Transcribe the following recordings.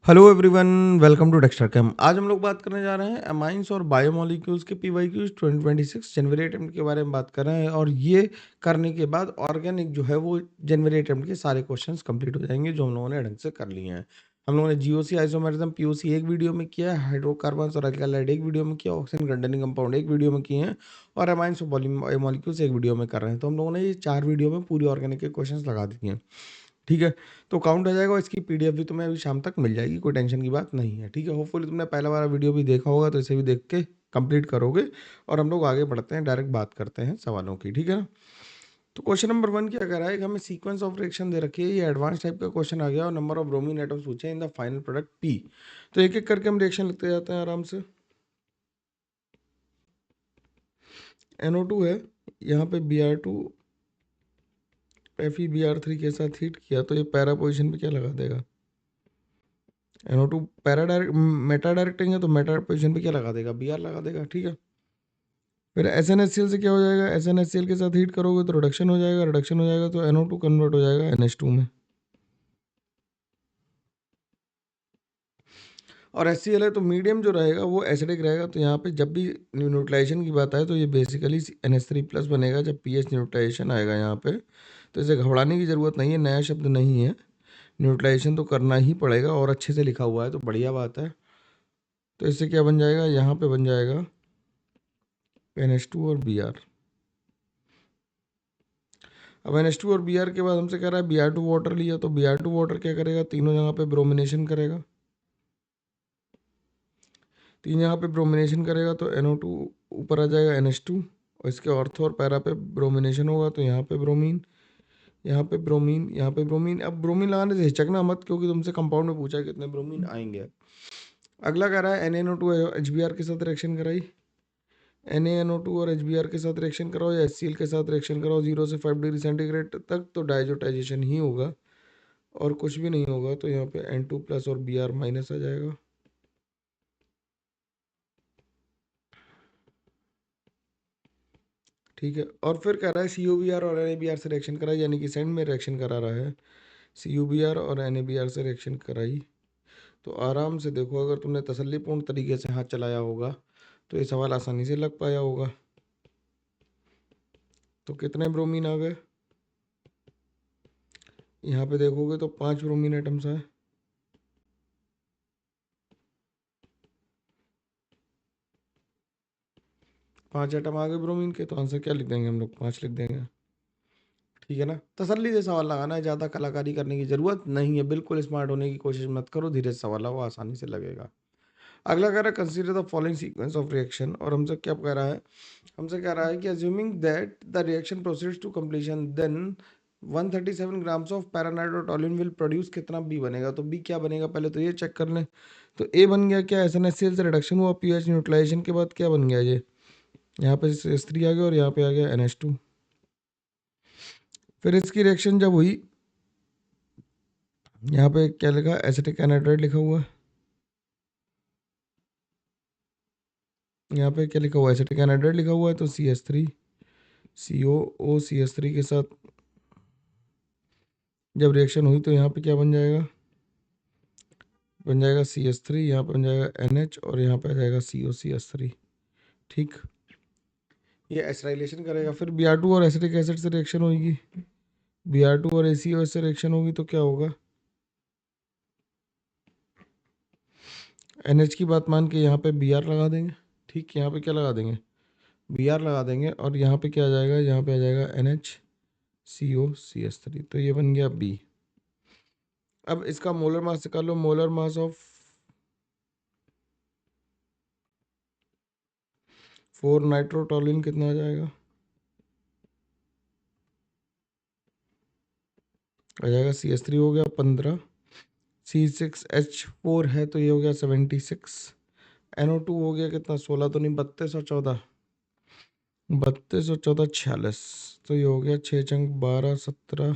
Hello everyone, welcome to Dexter cam. आज हम लोग बात करने जा रहे हैं अमाइंस और बायोमोलिक्यूल्स के पीवाईक्यूज 2026 जनवरी अटेम्प्ट के बारे में बात कर रहे हैं। और ये करने के बाद ऑर्गेनिक जो है वो जनवरी अटेम्प्ट के सारे क्वेश्चंस कंप्लीट हो जाएंगे जो हम लोगों ने ढंग से कर लिए हैं। हम लोगों ने जीओसी, आइसोमेरिज्म, पीओसी एक वीडियो में किया है, हाइड्रोकार्बन्स और अल्कालाइड एक वीडियो में किया, ऑक्सीजन कंटेनिंग कंपाउंड एक वीडियो में किए हैं, और अमाइंस और बायोमोलिक्यूल्स एक वीडियो में कर रहे हैं। तो हम लोगों ने ये 4 वीडियो में पूरी ऑर्गेनिक के क्वेश्चंस लगा दिए हैं। ठीक है, तो काउंट हो जाएगा और इसकी पीडीएफ भी तुम्हें अभी शाम तक मिल जाएगी, कोई टेंशन की बात नहीं है। ठीक है, होपफुली तुमने पहला वाला वीडियो भी देखा होगा तो इसे भी देख के कंप्लीट करोगे। और हम लोग आगे बढ़ते हैं, डायरेक्ट बात करते हैं सवालों की। ठीक है ना, तो क्वेश्चन नंबर 1 क्या कह रहा है कि हमें सीक्वेंस ऑफ रिएक्शन दे रखी है, ये एडवांस टाइप का क्वेश्चन आ गया और नंबर ऑफ ब्रोमीन एटम्स पूछे in the final product P. तो एक एक करके हम रिएक्शन लिखते जाते हैं आराम से। NO2 है, यहाँ पे Br2 FeBr3 के साथ हीट किया तो ये पैरा पोजिशन पे क्या लगा देगा? NO2 para direct Meta directing है तो मेटा पोजीशन पे क्या लगा देगा? Br लगा देगा। ठीक है, फिर SnHCl से क्या हो जाएगा? SnHCl के साथ हीट करोगे तो रिडक्शन हो जाएगा, रिडक्शन हो जाएगा तो NO2 कन्वर्ट हो जाएगा NH2 में। और HCl है तो मीडियम जो रहेगा वो एसिडिक रहेगा। तो यहाँ पे जब भी न्यूट्रलाइजेशन की बात आए तो ये बेसिकली NH3+ बनेगा जब pH न्यूट्रलाइजेशन आएगा यहाँ पे। तो इसे घबराने की ज़रूरत नहीं है, नया शब्द नहीं है, न्यूट्रलाइजेशन तो करना ही पड़ेगा और अच्छे से लिखा हुआ है तो बढ़िया बात है। तो इससे क्या बन जाएगा? यहाँ पे बन जाएगा NH2 और Br। अब NH2 और Br के बाद हमसे कह रहा है Br2 वाटर लिया तो Br2 वाटर क्या करेगा? तीनों जगह पे ब्रोमिनेशन करेगा, तीन जगह पे ब्रोमिनेशन करेगा तो NO2 ऊपर आ जाएगा NH2 और इसके ऑर्थो और पैरा पे ब्रोमिनेशन होगा तो यहाँ पे ब्रोमीन, यहाँ पे ब्रोमीन, यहाँ पे ब्रोमीन। अब ब्रोमीन लगाने से हिचकना मत क्योंकि तुमसे कंपाउंड में पूछा है कितने ब्रोमीन आएंगे। अगला कह रहा है NaNO2 HBr के साथ रिएक्शन कराई, NaNO2 और HBr के साथ रिएक्शन कराओ या HCl के साथ रिएक्शन कराओ 0 से 5 डिग्री सेंटीग्रेड तक तो डाइजोटाइजेशन ही होगा और कुछ भी नहीं होगा। तो यहाँ पे N2+ और Br- आ जाएगा। ठीक है, और फिर कह रहा है COBr और NaBr से रिएक्शन कराई, यानी कि सेंड में रिएक्शन करा रहा है। COBr और NaBr से रिएक्शन कराई तो आराम से देखो, अगर तुमने तसल्लीपूर्ण तरीके से हाथ चलाया होगा तो ये सवाल आसानी से लग पाया होगा। तो कितने ब्रोमीन आ गए? यहाँ पे देखोगे तो 5 ब्रोमीन एटम्स आए। पांच एटम आ गए ब्रोमीन के, तो आंसर क्या लिख देंगे हम लोग? 5 लिख देंगे। ठीक है ना, तसल्ली से सवाल लगाना है, ज़्यादा कलाकारी करने की ज़रूरत नहीं है। बिल्कुल स्मार्ट होने की कोशिश मत करो, धीरे से सवाल लगाओ, आसानी से लगेगा। अगला कह रहा है consider the following sequence of reaction, और हमसे क्या कह रहा है? हमसे कह रहा है कि assuming that the reaction proceeds to completion then 137 grams of paranitrotoluene will produce कितना बी बनेगा। तो बी क्या बनेगा पहले तो ये चेक कर लें। तो ए बन गया क्या? SnHCl से रिडक्शन हुआ पीएच न्यूट्रलाइजेशन के बाद क्या बन गया? ये यहाँ पे S3 आ गया और यहाँ पे आ गया NH2। फिर इसकी रिएक्शन जब हुई, यहाँ पे क्या लिखा? एसिटिक एनहाइड्राइड लिखा हुआ है। यहाँ पे क्या लिखा हुआ है? एसिटिक एनहाइड्राइड लिखा हुआ है तो CH3 COO के साथ जब रिएक्शन हुई तो यहाँ पे क्या बन जाएगा? बन जाएगा CH3, यहाँ पे बन जाएगा NH और यहाँ पे आ जाएगा COCH3। ठीक, ये एस्टाइलेशन करेगा। फिर Br2 और एसिटिक एसिड से रिएक्शन होगी, Br2 और ACO से रिएक्शन होगी तो क्या होगा? NH की बात मान के यहाँ पे Br लगा देंगे। ठीक, यहाँ पे क्या लगा देंगे? Br लगा देंगे और यहाँ पे क्या आ जाएगा? यहाँ पे आ जाएगा NH COCH3। तो ये बन गया B। अब इसका मोलर मास निकाल लो। मोलर मास ऑफ 4 नाइट्रोटोलुइन कितना आ जाएगा? आ जाएगा CH3 हो गया 15, C6H4 है तो ये हो गया 76, NO2 हो गया कितना? 16 तो नहीं, 32 और 14, 32 और 14 46। तो ये हो गया 6 चंक 12 17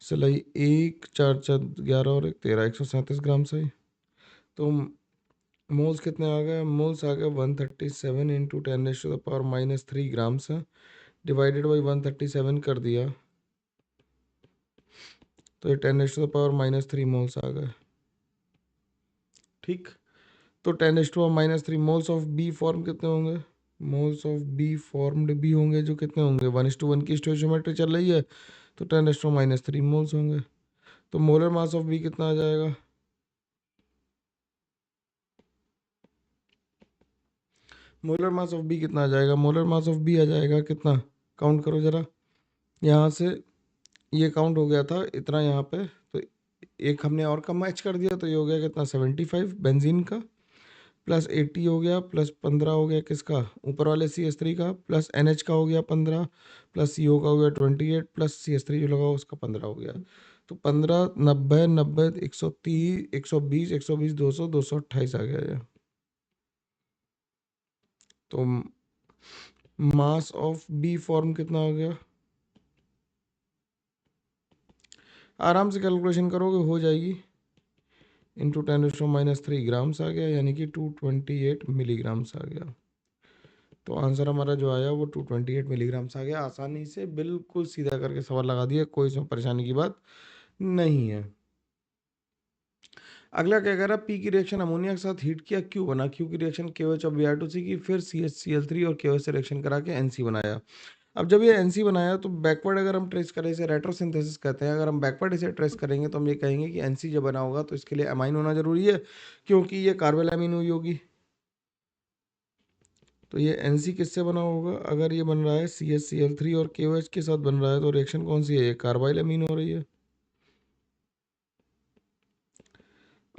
सिलाई 1 4 4 11 और 1 13, 137 ग्राम सही। तो मोल्स कितने आ गए? मोल्स आ गए 137 इंटू 10⁻³ ग्राम्स है, डिवाइडेड बाई 137 कर दिया तो ये 10⁻³ मोल्स आ गए। ठीक। तो 10⁻³ मोल्स ऑफ बी फॉर्म कितने होंगे? Moles of B formed B होंगे जो कितने होंगे? 1:1 की स्टोइचियोमेट्री चल रही है तो 10⁻³ मोल्स होंगे। तो मोलर मास ऑफ बी कितना आ जाएगा? मोलर मास ऑफ बी कितना आ जाएगा? मोलर मास ऑफ बी आ जाएगा कितना? काउंट करो जरा। यहाँ से ये काउंट हो गया था इतना यहाँ पे, तो एक हमने और कम मैच कर दिया, तो ये हो गया कितना? 75 बेंजीन का, प्लस 80 हो गया, प्लस 15 हो गया किसका? ऊपर वाले CH3 का, प्लस NH का हो गया 15, प्लस CO का हो गया 28, प्लस CH3 जो लगा उसका 15 हो गया। तो 15, 90, 90, 130, 120, 120, 200, 228 आ गया ये। तो मास ऑफ बी फॉर्म कितना हो गया? आराम से कैलकुलेशन करोगे हो जाएगी। इंटू 10⁻³ ग्राम्स आ गया, यानी कि 228 मिलीग्राम्स आ गया। तो आंसर हमारा जो आया वो 228 मिलीग्राम्स आ गया। आसानी से बिल्कुल सीधा करके सवाल लगा दिया, कोई इसमें परेशानी की बात नहीं है। अगला क्या कह रहा है? पी की रिएक्शन अमोनिया के साथ हीट किया, क्यू बना। क्यू की रिएक्शन KOH और Br2C की, फिर CHCl3 और KOH से रिएक्शन करा के NC बनाया। अब जब ये NC बनाया तो बैकवर्ड अगर हम ट्रेस करें, इसे रेट्रोसिंथेसिस कहते हैं। अगर हम बैकवर्ड इसे ट्रेस करेंगे तो हम ये कहेंगे कि NC जब बना होगा तो इसके लिए अमाइन होना जरूरी है, क्योंकि ये कार्बोलामीन हुई होगी। तो ये NC किससे बना होगा? अगर ये बन रहा है CHCl3 और KOH के साथ बन रहा है तो रिएक्शन कौन सी है? ये कार्बाइलामीन हो रही है।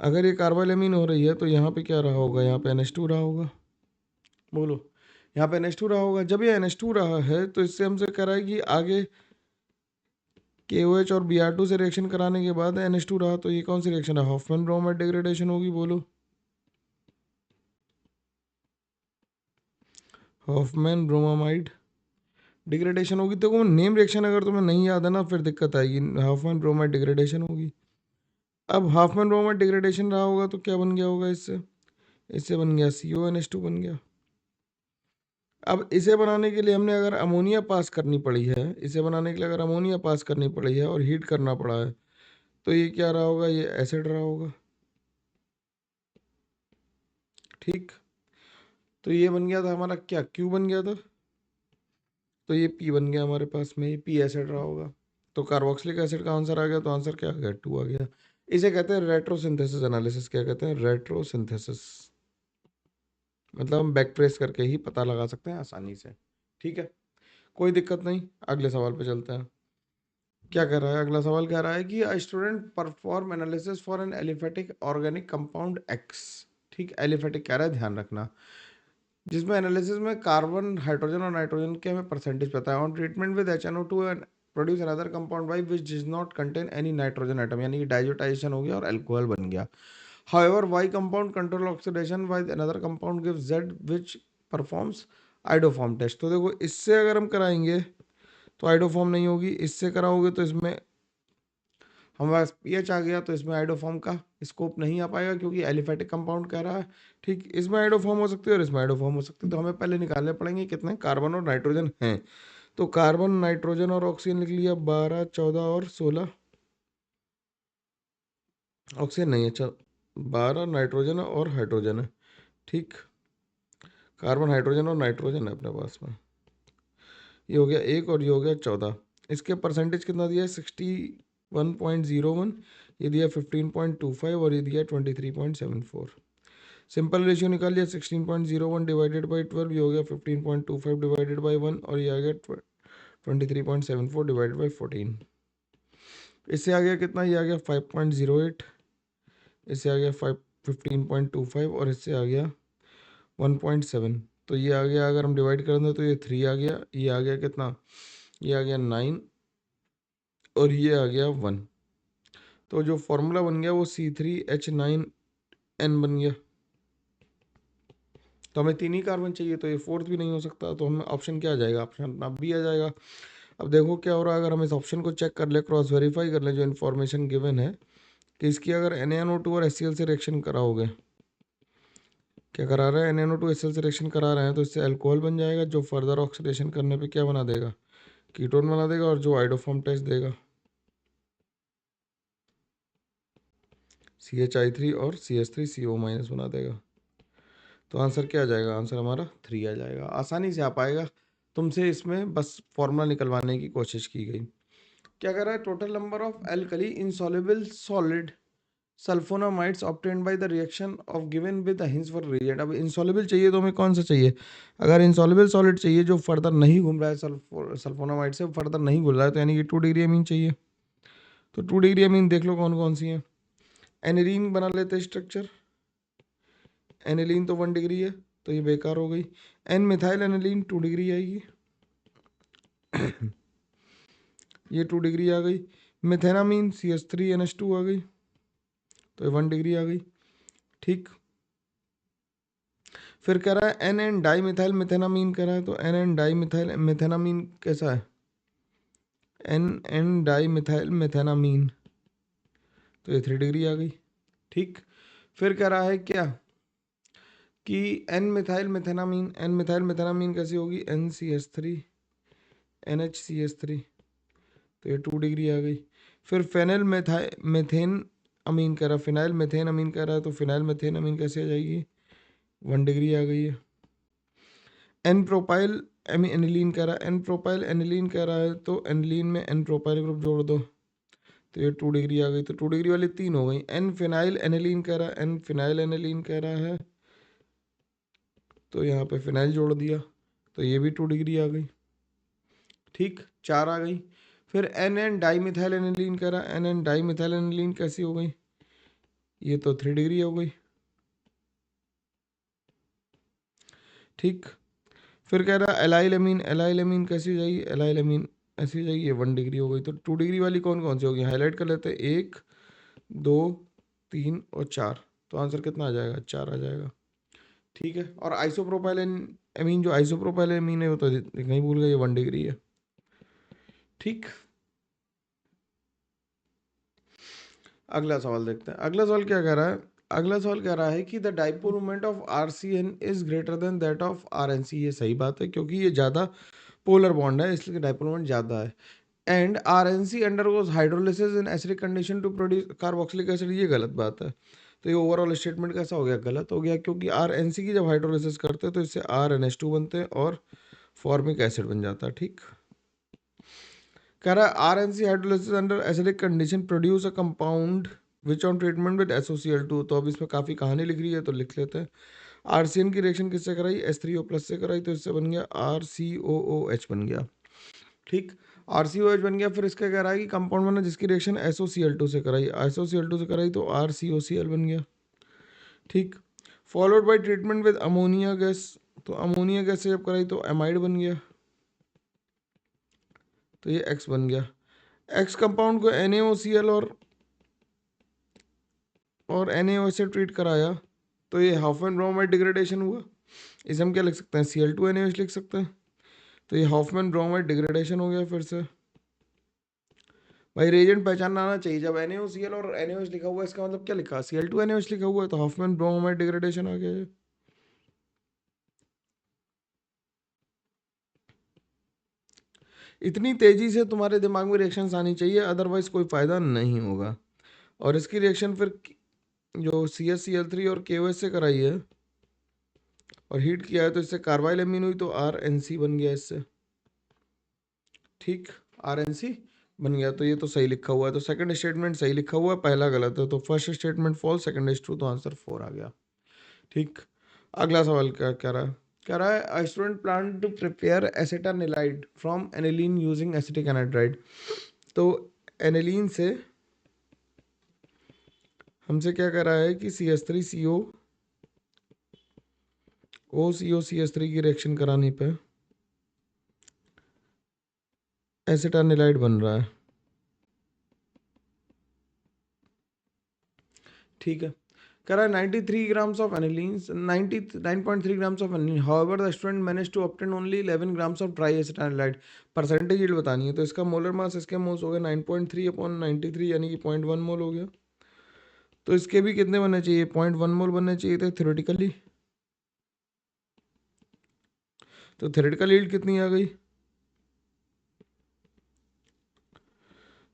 अगर ये कार्बाइलामीन हो रही है तो यहाँ पे क्या रहा होगा? यहाँ पे NH2 रहा होगा। बोलो, यहाँ पे NH2 रहा होगा। जब ये NH2 रहा है तो इससे हमसे कह रहा है कि आगे KOH और Br2 से रिएक्शन कराने के बाद NH2 रहा, तो ये कौन सी रिएक्शन है? हॉफमैन ब्रोमाइड डिग्रेडेशन होगी। बोलो, हॉफमैन ब्रोमाइड डिग्रेडेशन होगी। तो वो नेम रिएक्शन अगर तुम्हें नहीं याद है ना फिर दिक्कत आएगी। हॉफमैन ब्रोमाइड डिग्रेडेशन होगी। अब हॉफमैन ब्रोमाइड डिग्रेडेशन रहा होगा तो क्या बन गया होगा? इससे इससे बन गया CONH2 बन गया। अब इसे बनाने के लिए हमने अगर अमोनिया पास करनी पड़ी है, इसे बनाने के लिए अगर अमोनिया पास करनी पड़ी है और हीट करना पड़ा है, तो ये क्या रहा होगा? ये एसिड रहा होगा। ठीक। तो ये बन गया था हमारा क्या? क्यू बन गया था। तो ये पी बन गया हमारे पास में, ये पी एसिड रहा होगा। तो कार्बोक्सिलिक एसिड का आंसर आ गया, तो आंसर क्या आ गया? 2 आ गया। इसे कहते हैं रेट्रोसिंथेसिस एनालिसिस। क्या कहते हैं? रेट्रोसिंथेसिस। मतलब हम बैक ट्रेस करके ही पता लगा सकते हैं आसानी से। ठीक है, कोई दिक्कत नहीं। अगले सवाल पे चलते हैं। क्या कह रहा है? अगला सवाल कह रहा है कि a student perform analysis for an aliphatic organic compound X. ठीक, एलिफेटिक कह रहा है, ध्यान रखना। जिसमें एनालिसिस में कार्बन, हाइड्रोजन और नाइट्रोजन के हमें परसेंटेज पता है। On treatment with HNO2 and produce another compound Y which does not contain any nitrogen atom, यानी कि डाइजोटाइजेशन हो गया और अल्कोहल बन गया। However Y compound control oxidation with another compound give Z which performs iodoform test. तो देखो, इससे अगर हम कराएंगे तो आइडोफॉर्म नहीं होगी, इससे कराओगे तो इसमें हमारे पास पीएच आ गया, तो इसमें आइडोफॉर्म का स्कोप नहीं आ पाएगा क्योंकि एलिफेटिक कंपाउंड कह रहा है। ठीक, इसमें आइडोफॉर्म हो सकती है और इसमें आइडोफॉर्म हो सकती है। तो हमें पहले निकालने पड़ेंगे कितने कार्बन और नाइट्रोजन हैं। तो कार्बन, नाइट्रोजन और ऑक्सीजन लिख लिया, 12, 14 और 16। ऑक्सीजन नहीं है, चल 12 नाइट्रोजन और हाइड्रोजन है। ठीक, कार्बन, हाइड्रोजन और नाइट्रोजन है अपने पास में। ये हो गया एक और ये हो गया 14। इसके परसेंटेज कितना दिया है? 61.01। ये दिया 15.25 और ये दिया 23.74। सिंपल रेशियो निकाल लिया, 16.01 डिवाइडेड बाई 12, ये हो गया 15.25 डिवाइडेड बाई 1 और ये आ गया 23.74 डिवाइडेड बाई 14। इससे आ गया कितना? ये आ गया 5.08। इससे आ गया 15.25 और इससे आ गया 1.7। तो ये आ गया, अगर हम डिवाइड कर दें तो ये 3 आ गया। ये आ गया कितना? ये आ गया 9 और ये आ गया 1। तो जो फॉर्मूला बन गया वो C3H9N बन गया। तो हमें 3 ही कार्बन चाहिए, तो ये फोर्थ भी नहीं हो सकता। तो हमें ऑप्शन क्या आ जाएगा? ऑप्शन अपना बी आ जाएगा। अब देखो क्या हो रहा है, अगर हम इस ऑप्शन को चेक कर ले, क्रॉस वेरीफाई कर ले जो इन्फॉर्मेशन गिवन है, कि इसकी अगर NaNO2 और HCl से रिएक्शन कराओगे, क्या करा रहा है? NaNO2 HCl से रिएक्शन करा रहे हैं तो इससे अल्कोहल बन जाएगा, जो फर्दर ऑक्सीडेशन करने पे क्या बना देगा? कीटोन बना देगा, और जो आइडोफॉर्म टेस्ट देगा। CH3 और CH3CO माइनस बना देगा। तो आंसर क्या आ जाएगा? आंसर हमारा 3 आ जाएगा। आसानी से आ पाएगा, तुमसे इसमें बस फॉर्मूला निकलवाने की कोशिश की गई। क्या कर रहा है? Total number of alkali insoluble solid sulphonamides obtained by the reaction of given with the hints for reagent. अब इनसॉल्युबल चाहिए तो हमें कौन सा चाहिए? अगर इनसॉल्युबल सॉलिड चाहिए जो फर्दर नहीं घूम रहा है सल्फोनामाइड से फर्दर नहीं घुल रहा है, तो यानी कि 2 डिग्री अमीन चाहिए। तो 2 डिग्री अमीन देख लो कौन कौन सी है। एनिलीन बना लेते हैं स्ट्रक्चर। एनिलीन तो 1 डिग्री है, तो ये बेकार हो गई। एन मिथाइल एनिलीन 2 डिग्री आएगी। ये 2 डिग्री आ गई। मिथेनामीन CH3NH2 आ गई, तो ये 1 डिग्री आ गई। ठीक। फिर कह रहा है एन एन डाई मिथाइल मिथेनामीन कह रहा है, तो एन एन डाई मिथाइल मिथेनामीन कैसा है? एन एन डाई मिथाइल मिथेनामीन, तो ये 3 डिग्री आ गई। ठीक। फिर कह रहा है क्या कि एन मिथाइल मिथेनामीन, एन मिथाइल मिथेनामीन कैसी होगी? NCH3 NHCH3, तो ये 2 डिग्री आ गई। फिर फेनल मेथेन अमीन कह रहा है, फिनाइल मेथेन अमीन कह रहा है, तो फिनाइल मेथेन अमीन कैसे आ जाएगी? 1 डिग्री आ गई है। एन प्रोपाइल एनिलीन कह रहा है, एन प्रोपाइल एनिलीन कह रहा है, तो एनिलीन में एन प्रोपाइल ग्रुप जोड़ दो, तो ये 2 डिग्री आ गई। तो 2 डिग्री वाली 3 हो गई। एन फिनाइल एनिलीन कह रहा है, एन फिनाइल एनिलीन कह रहा है, तो यहाँ पे फिनाइल जोड़ दिया, तो ये भी 2 डिग्री आ गई। ठीक, 4 आ गई। फिर N N dimethyl aniline कह रहा है, N N dimethyl aniline कैसी हो गई? ये तो 3 डिग्री हो गई। ठीक। फिर कह रहा है एलाइल अमीन कैसी हो जाएगी? एलाइल अमीन ऐसी हो जाएगी, ये 1 डिग्री हो गई। तो 2 डिग्री वाली कौन कौन सी होगी? हाईलाइट कर लेते हैं। 1 2 3 और 4। तो आंसर कितना आ जाएगा? 4 आ जाएगा। ठीक है। और आइसोप्रोपाइलिन अमीन, जो आइसोप्रोपाइलिन अमीन है वो तो नहीं भूल गए, ये 1 डिग्री है। ठीक। अगला सवाल देखते हैं। अगला सवाल क्या कह रहा है? अगला सवाल कह रहा है कि the dipole moment of RCN is greater than that of RNC। ये सही बात है, क्योंकि ये ज़्यादा पोलर बॉन्ड है, इसलिए डाइपोल मोमेंट ज़्यादा है। And RNC undergoes hydrolysis in acidic condition to produce carboxylic acid. ये गलत बात है। तो ये ओवरऑल स्टेटमेंट कैसा हो गया? गलत हो गया, क्योंकि RNC की जब हाइड्रोलिसिस करते हैं तो इससे RNH2 बनते हैं और फॉर्मिक एसिड बन जाता है। ठीक। कह रहा है RNC hydrolysis under acidic condition produce a compound which on treatment with SOCl2। तो अब इसमें काफ़ी कहानी लिख रही है, तो लिख लेते हैं। RCN की रिएक्शन किससे कराई? H3O+ से कराई, तो इससे बन गया RCOOH बन गया। ठीक। RCOH बन गया। फिर इसका कह रहा है कि कंपाउंड बना जिसकी रिएक्शन SOCl2 से कराई, SOCl2 से कराई, तो RCOCl बन गया। ठीक। Followed by treatment with ammonia gas, तो अमोनिया गैस से जब कराई तो एमाइड बन गया, तो ये X बन गया। X कंपाउंड को NaOCl और NaOH से ट्रीट कराया, तो ये हॉफमैन ब्रोमाइड डिग्रेडेशन हुआ। इसे हम क्या लिख सकते हैं? Cl2NaOH लिख सकते हैं। तो ये हॉफमैन ब्रोमाइड डिग्रेडेशन हो गया। फिर से भाई रेजेंट पहचानना आना चाहिए। जब NaOCl और NaOH लिखा हुआ है, इसका मतलब क्या लिखा? Cl2NaOH लिखा हुआ है, तो हॉफमैन ब्रोमाइड डिग्रेडेशन आ गया है। इतनी तेजी से तुम्हारे दिमाग में रिएक्शंस आनी चाहिए, अदरवाइज कोई फायदा नहीं होगा। और इसकी रिएक्शन फिर जो CH Cl3 और KOH से कराई है और हीट किया है, तो इससे कार्बाइल अमीन हुई, तो RNC बन गया इससे। ठीक। RNC बन गया। तो ये तो सही लिखा हुआ है, तो सेकंड स्टेटमेंट सही लिखा हुआ है, पहला गलत है। तो first statement false, second is true, तो आंसर 4 आ गया। ठीक। अगला सवाल क्या कह रहा है? कह रहा है student plan to prepare acetanilide from aniline using acetic anhydride. तो एनिलीन से हमसे क्या कह रहा है कि CH3CO OCOCH3 की रिएक्शन कराने पे एसिटानिलाइड बन रहा है। ठीक है। कह रहा है 93 grams of aniline, 99.3 grams of aniline, however the student manage to obtain only 11 grams of try acetanilide. Percentage yield बतानी है, तो इसका मोलर मास, इसके मोल्स हो गए 9.3/93, यानी कि 0.1 मोल हो गया। तो इसके भी कितने बनने चाहिए? 0.1 मोल बनने चाहिए थे थ्योरेटिकली। तो थ्योरेटिकल यील्ड कितनी आ गई?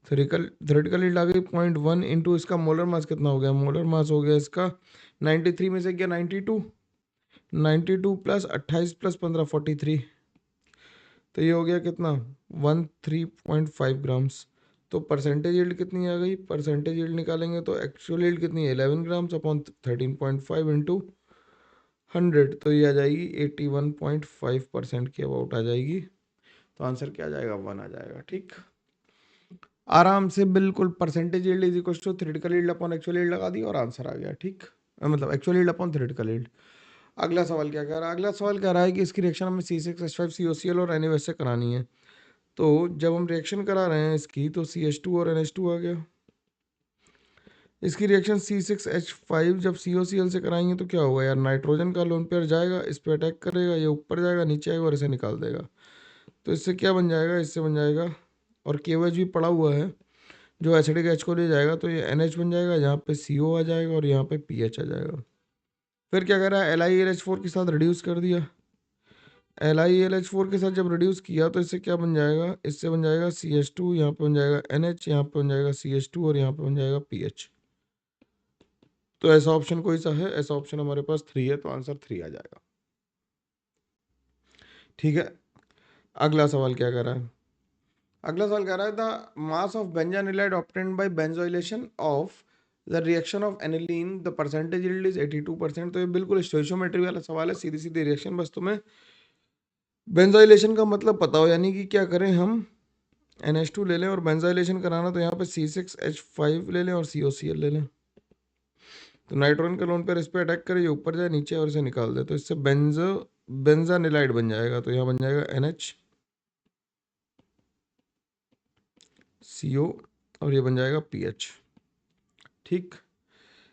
थ्योरेटिकल यील्ड आ गई 0.1 इंटू इसका मोलर मास कितना हो गया, मोलर मास हो गया इसका 93 में से गया 92, 92 प्लस 28 प्लस 15 43, तो ये हो गया कितना 13.5 ग्राम्स। तो परसेंटेज यील्ड कितनी आ गई, परसेंटेज यील्ड निकालेंगे तो एक्चुअल यील्ड कितनी है 11 ग्राम्स अपॉन 13.5 इंटू 100, तो ये आ जाएगी 81.5% के अबाउट आ जाएगी। तो आंसर क्या आ जाएगा 1 आ जाएगा। ठीक, आराम से बिल्कुल percentage yield is equal to theoretical yield upon actual yield लगा दी और आंसर आ गया। ठीक, मतलब actual yield upon theoretical yield. अगला सवाल क्या कह रहा है, अगला सवाल कह रहा है कि इसकी रिएक्शन हमें C6H5 COCl और NaOH से करानी है। तो जब हम रिएक्शन करा रहे हैं इसकी तो CH2 और NH2 आ गया। इसकी रिएक्शन C6H5 जब COCl से कराएंगे तो क्या होगा यार, नाइट्रोजन का लोन पेयर जाएगा, इस पे अटैक करेगा, ये ऊपर जाएगा, नीचे आएगा और इसे निकाल देगा। तो इससे क्या बन जाएगा, इससे बन जाएगा, और KOH भी पड़ा हुआ है जो एसिडिक H को ले जाएगा, तो ये NH बन जाएगा, यहाँ पे CO आ जाएगा और यहाँ पे PH आ जाएगा। फिर क्या कर रहा है, LiAlH4 के साथ रिड्यूस कर दिया। LiAlH4 के साथ जब रिड्यूस किया तो इससे क्या बन जाएगा, इससे बन जाएगा CH2, यहाँ पे बन जाएगा NH, यहाँ पे बन जाएगा CH2 और यहाँ पे बन जाएगा PH। तो ऐसा ऑप्शन कोई सा है, ऐसा ऑप्शन हमारे पास 3 है, तो आंसर 3 आ जाएगा। ठीक है, अगला सवाल क्या कर रहा है, अगला सवाल कह रहा है the mass of benzanilide obtained by benzoylation of the reaction of aniline the percentage yield is 82%। तो ये बिल्कुल स्टोइचियोमेट्री वाला सवाल है, सीधी सीधी रिएक्शन, बस तुम्हें बेंजोइलेशन का मतलब पता हो, यानी कि क्या करें हम NH2 ले लें और बेंजोइलेशन कराना तो यहाँ पे C6H5 ले लें और COCl ले लें। तो नाइट्रोजन का लोन पेयर इस पे अटैक करे, ये ऊपर जाए नीचे और इसे निकाल दे, तो इससे बेंजानिलाइड बन जाएगा। तो यहाँ बन जाएगा NH CO और ये बन जाएगा PH। ठीक,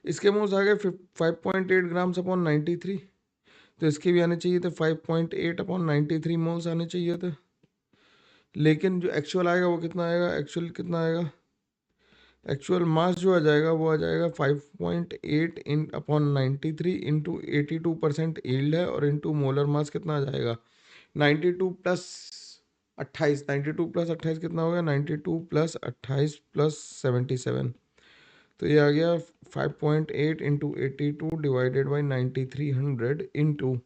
इसके मोल्स आ गए 5.8 ग्राम्स अपॉन 93, तो इसके भी आने चाहिए थे 5.8 अपॉन 93 मोल्स आने चाहिए थे, लेकिन जो एक्चुअल आएगा वो कितना आएगा, एक्चुअल कितना आएगा, एक्चुअल मास जो आ जाएगा वो आ जाएगा 5.8 इन अपॉन 93 इंटू 82% यील्ड है, और इंटू मोलर मास कितना आ जाएगा 92 प्लस 28, 92 प्लस 28 कितना हो गया, 92 प्लस 28 प्लस 77, तो ये आ गया 5.8 इंटू 82 डिवाइडेड बाई 9300 इंटू,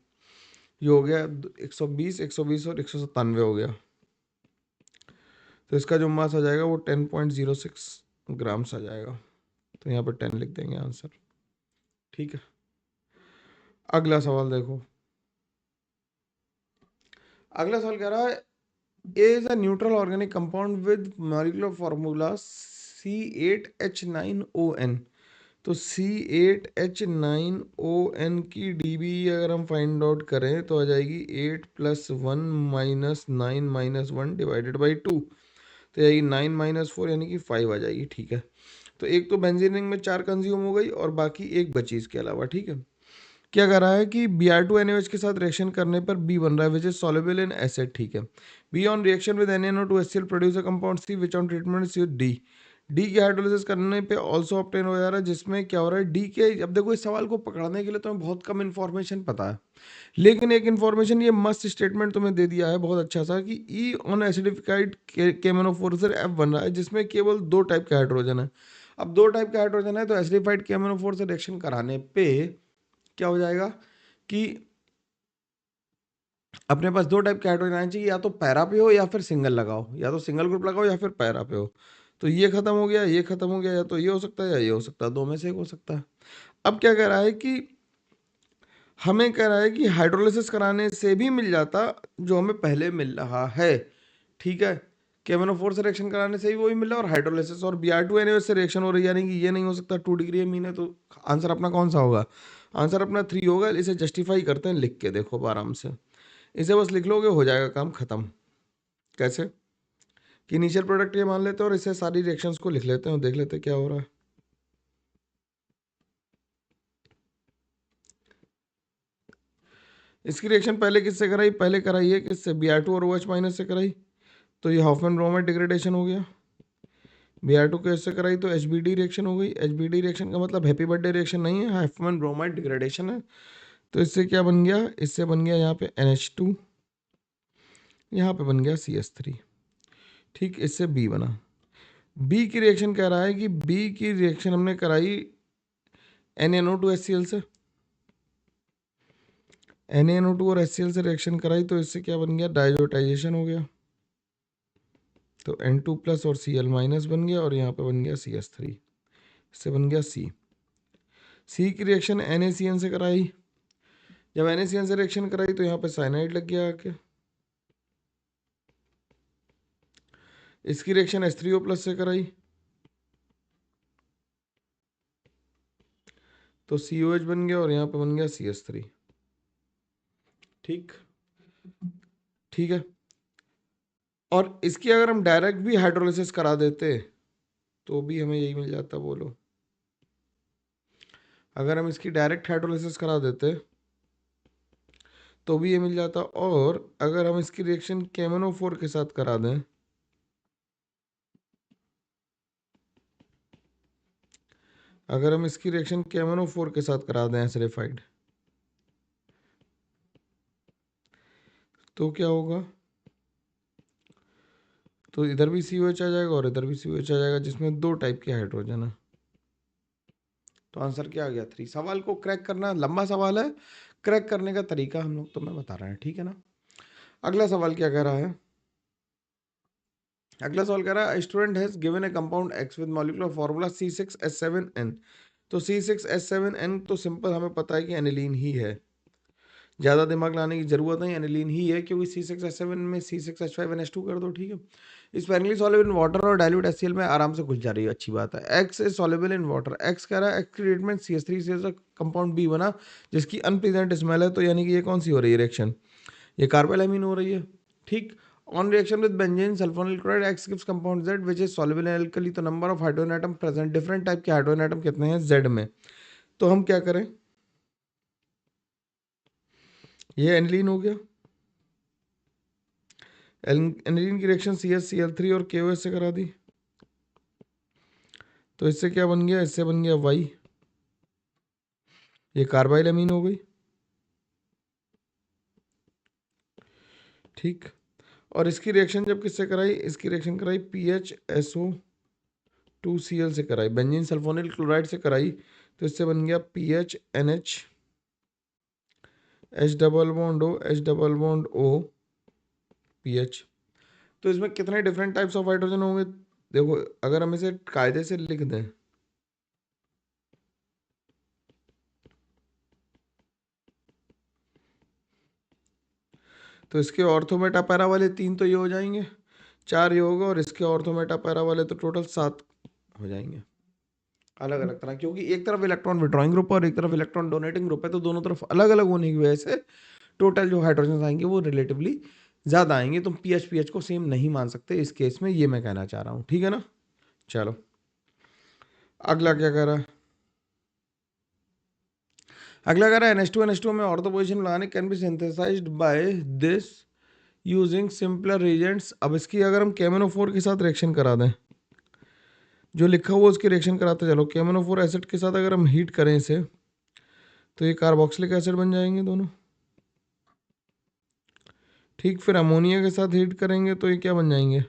ये हो गया 120, 120 और 197 हो गया। तो इसका जो मास आ जाएगा वो 10.06 ग्राम्स आ जाएगा। तो यहाँ पर 10 लिख देंगे आंसर। ठीक है, अगला सवाल देखो, अगला सवाल कह रहा है A is a neutral organic compound with molecular formula C8H9ON। तो C8H9ON की डीबी अगर हम फाइंड आउट करें तो आ जाएगी 8 + 1 - 9 - 1 डिवाइडेड बाई 2, तो जाएगी 9 - 4 यानी कि 5 आ जाएगी। ठीक है, तो एक तो बेंजीन रिंग में 4 कंज्यूम हो गई और बाकी एक बची इसके अलावा। ठीक है, क्या कर रहा है कि Br2NaOH के साथ रिएक्शन करने पर B बन रहा है which is soluble in acid. ठीक है, B on reaction with NaNO2HCl produce a compound C which on treatment C D। D की हाइड्रोलिसिस करने पे ऑल्सो ऑब्टेन हो जा रहा है, जिसमें क्या हो रहा है डी के, अब देखो इस सवाल को पकड़ने के लिए तुम्हें बहुत कम इन्फॉर्मेशन पता है, लेकिन एक इन्फॉर्मेशन ये मस्त स्टेटमेंट तुम्हें दे दिया है बहुत अच्छा सा कि ई ऑन एसिडिफाइड केमेनोफोर एफ बन रहा है जिसमें केवल 2 टाइप के हाइड्रोजन है। अब 2 टाइप के हाइड्रोजन है तो एसिडिफाइड केमेनोफोर से रिएक्शन कराने पे क्या हो जाएगा कि अपने पास 2 टाइप के हाइड्रोजन आने चाहिए, या तो पैरा पे हो या फिर सिंगल लगाओ, या तो सिंगल ग्रुप लगाओ या फिर पैरा पे हो। तो ये खत्म हो गया, ये खत्म हो गया, या तो ये हो सकता है या ये हो सकता है, दो में से एक हो सकता है। अब क्या कह रहा है कि हमें कह रहा है कि हाइड्रोलिसिस कराने से भी मिल जाता जो हमें पहले मिल रहा है। ठीक है, केमेनोफोर से रिएक्शन कराने से भी वही मिल रहा है और हाइड्रोलिसिस और Br2NaOH से रिएक्शन हो रही है, यानी कि ये नहीं हो सकता, 2 डिग्री मीन है, तो आंसर अपना कौन सा होगा, आंसर अपना 3 होगा। इसे जस्टिफाई करते हैं लिख के, देखो आराम से इसे बस लिख लोगे हो जाएगा काम खत्म। कैसे कि इनिशियल प्रोडक्ट ये मान लेते हैं और इसे सारी रिएक्शंस को लिख लेते हैं और देख लेते हैं क्या हो रहा है। इसकी रिएक्शन पहले किससे कराई, पहले कराई है किससे, Br2 और OH माइनस से कराई, तो ये हॉफमैन ब्रोमाइड डिग्रेडेशन हो गया। Br2 को इससे कराई तो HBD रिएक्शन हो गई। HBD रिएक्शन का मतलब हैप्पी बर्थडे रिएक्शन नहीं है, हॉफमैन ब्रोमाइड डिग्रेडेशन है। तो इससे क्या बन गया, इससे बन गया यहाँ पे NH2, यहाँ पे बन गया CH3। ठीक, इससे B बना। बी की रिएक्शन कह रहा है कि बी की रिएक्शन हमने कराई NaNO2 HCl से, NaNO2 और HCl से रिएक्शन कराई तो इससे क्या बन गया, डायजोटाइजेशन हो गया, तो N2 प्लस और Cl माइनस बन गया और यहाँ पे बन गया CH3, इससे बन गया C। सी की रिएक्शन NaCN से कराई, जब NaCN से रिएक्शन कराई तो यहाँ पे साइनाइड लग गया आके। इसकी रिएक्शन H3O प्लस से कराई तो COH बन गया और यहाँ पे बन गया CH3। ठीक, ठीक है। और इसकी अगर हम डायरेक्ट भी हाइड्रोलिसिस करा देते तो भी हमें यही मिल जाता, बोलो। अगर हम इसकी डायरेक्ट हाइड्रोलिसिस करा देते तो भी ये मिल जाता, और अगर हम इसकी रिएक्शन KMnO4 के साथ करा दें, अगर हम इसकी रिएक्शन KMnO4 के साथ करा दें एसिडिफाइड, तो क्या होगा, तो इधर भी COH आ जाएगा और इधर भी COH आ जाएगा, जिसमें दो टाइप के हाइड्रोजन है। तो आंसर क्या आ गया, 3। सवाल को क्रैक करना लंबा सवाल है, क्रैक करने का तरीका हम लोग तुम्हें बता रहे हैं, ठीक है ना। अगला सवाल क्या कह रहा है, अगला सवाल कह रहा है student has given A compound x with molecular formula C6H7N। तो C6H7N तो सिंपल हमें पता है कि एनिलीन ही है, ज़्यादा दिमाग लाने की जरूरत नहीं, एनिलीन ही है, क्योंकि C6H7 में C6H5NH2 कर दो, ठीक है। स्पेनली सॉल्युबल इन वाटर और डाइल्यूट HCl में आराम से घुल जा रही है, अच्छी बात है। X is soluble in water, x कह रहा है एक्स की ट्रीटमेंट CH3 से कंपाउंड बी बना जिसकी अनप्लीजेंट स्मेल है, तो यानी कि ये कौन सी हो रही है रिएक्शन, ये कार्बोलाइमीन हो रही है, ठीक। On reaction with benzene sulphonyl chloride X gives compound Z which is soluble in alkali, तो number of hydrogen atom present, different type के हाइड्रोजन एटम कितने हैं Z में, तो हम क्या करें, ये एनिलीन हो गया, एनिलीन की रिएक्शन CH Cl3 और KOH से करा दी, तो इससे क्या बन गया, इससे बन गया Y, ये कार्बाइल हो गई, ठीक। और इसकी रिएक्शन जब किससे कराई, इसकी रिएक्शन कराई PHSO2Cl से कराई, बेंजीन सल्फोनिल क्लोराइड से कराई, तो इससे बन गया PHNH, H double bond O, H double bond O, PH। तो इसमें कितने डिफरेंट टाइप्स ऑफ हाइड्रोजन होंगे, देखो अगर हम इसे कायदे से लिख दें, तो इसके ऑर्थोमेटा पैरा वाले 3 तो ये हो जाएंगे, 4 ये होगा, और इसके ऑर्थोमेटा पैरा वाले तो टोटल 7 हो जाएंगे, अलग अलग तरह, क्योंकि एक तरफ इलेक्ट्रॉन विड्रॉइंग ग्रुप और एक तरफ इलेक्ट्रॉन डोनेटिंग ग्रुप है, तो दोनों तरफ अलग अलग होने की वजह से टोटल जो हाइड्रोजन आएंगे वो रिलेटिवली ज्यादा आएंगे, तुम पीएच को सेम नहीं मान सकते इस केस में, ये मैं कहना चाह रहा हूँ, ठीक है ना। चलो अगला क्या कह रहा है, अगला कह रहा है NH2 में ऑर्थो पोजीशन लगाने can be synthesized by this using simpler reagents. अब इसकी अगर हम KMnO4 के साथ रिएक्शन करा दें, जो लिखा हुआ उसकी रिएक्शन कराते चलो, KMnO4 एसिड के साथ अगर हम हीट करें इसे, तो ये कार्बोक्सिलिक एसिड बन जाएंगे दोनों, ठीक। फिर अमोनिया के साथ हीट करेंगे तो ये क्या बन जाएंगे,